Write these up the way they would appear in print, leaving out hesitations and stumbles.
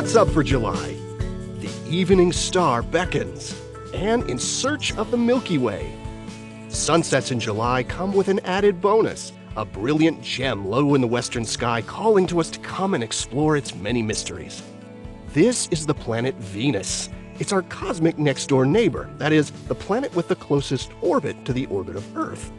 What's up for July? The evening star beckons, and in search of the Milky Way. Sunsets in July come with an added bonus, a brilliant gem low in the western sky calling to us to come and explore its many mysteries. This is the planet Venus. It's our cosmic next-door neighbor, that is, the planet with the closest orbit to the orbit of Earth.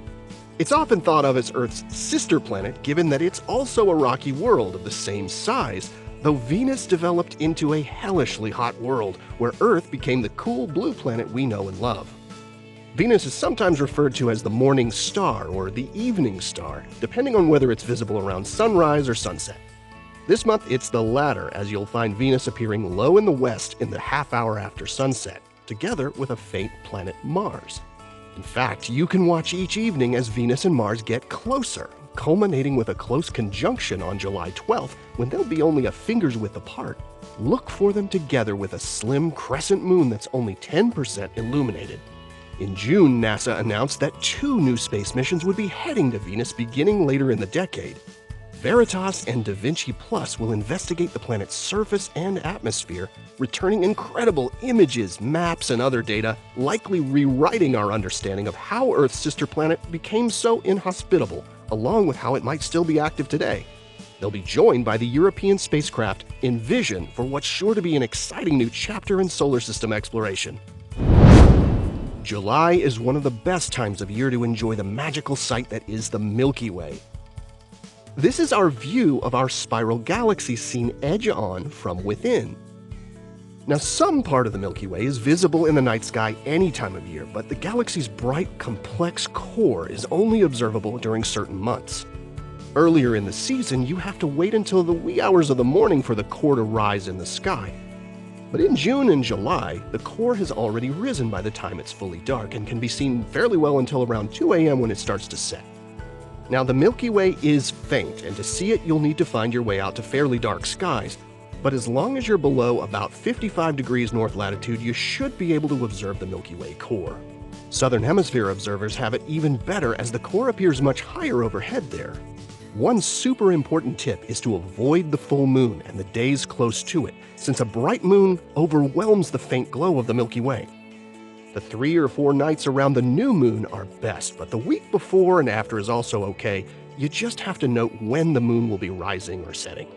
It's often thought of as Earth's sister planet, given that it's also a rocky world of the same size, though Venus developed into a hellishly hot world where Earth became the cool blue planet we know and love. Venus is sometimes referred to as the morning star or the evening star, depending on whether it's visible around sunrise or sunset. This month it's the latter, as you'll find Venus appearing low in the west in the half hour after sunset, together with a faint planet Mars. In fact, you can watch each evening as Venus and Mars get closer, culminating with a close conjunction on July 12th when they'll be only a finger's width apart. Look for them together with a slim crescent moon that's only 10% illuminated. In June, NASA announced that 2 new space missions would be heading to Venus beginning later in the decade. Veritas and Da Vinci Plus will investigate the planet's surface and atmosphere, returning incredible images, maps, and other data, likely rewriting our understanding of how Earth's sister planet became so inhospitable, along with how it might still be active today. They'll be joined by the European spacecraft Envision for what's sure to be an exciting new chapter in solar system exploration. July is one of the best times of year to enjoy the magical sight that is the Milky Way. This is our view of our spiral galaxy seen edge-on from within. Now, some part of the Milky Way is visible in the night sky any time of year, but the galaxy's bright, complex core is only observable during certain months. Earlier in the season, you have to wait until the wee hours of the morning for the core to rise in the sky. But in June and July, the core has already risen by the time it's fully dark and can be seen fairly well until around 2 a.m. when it starts to set. Now, the Milky Way is faint, and to see it you'll need to find your way out to fairly dark skies, but as long as you're below about 55 degrees north latitude, you should be able to observe the Milky Way core. Southern Hemisphere observers have it even better as the core appears much higher overhead there. One super important tip is to avoid the full moon and the days close to it, since a bright moon overwhelms the faint glow of the Milky Way. The 3 or 4 nights around the new moon are best, but the week before and after is also okay. You just have to note when the moon will be rising or setting.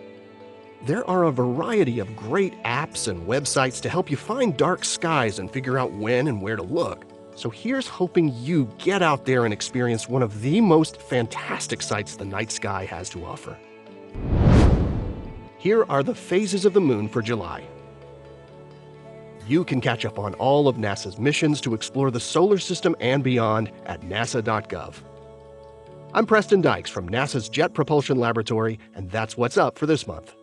There are a variety of great apps and websites to help you find dark skies and figure out when and where to look. So here's hoping you get out there and experience one of the most fantastic sights the night sky has to offer. Here are the phases of the moon for July. You can catch up on all of NASA's missions to explore the solar system and beyond at nasa.gov. I'm Preston Dykes from NASA's Jet Propulsion Laboratory, and that's what's up for this month.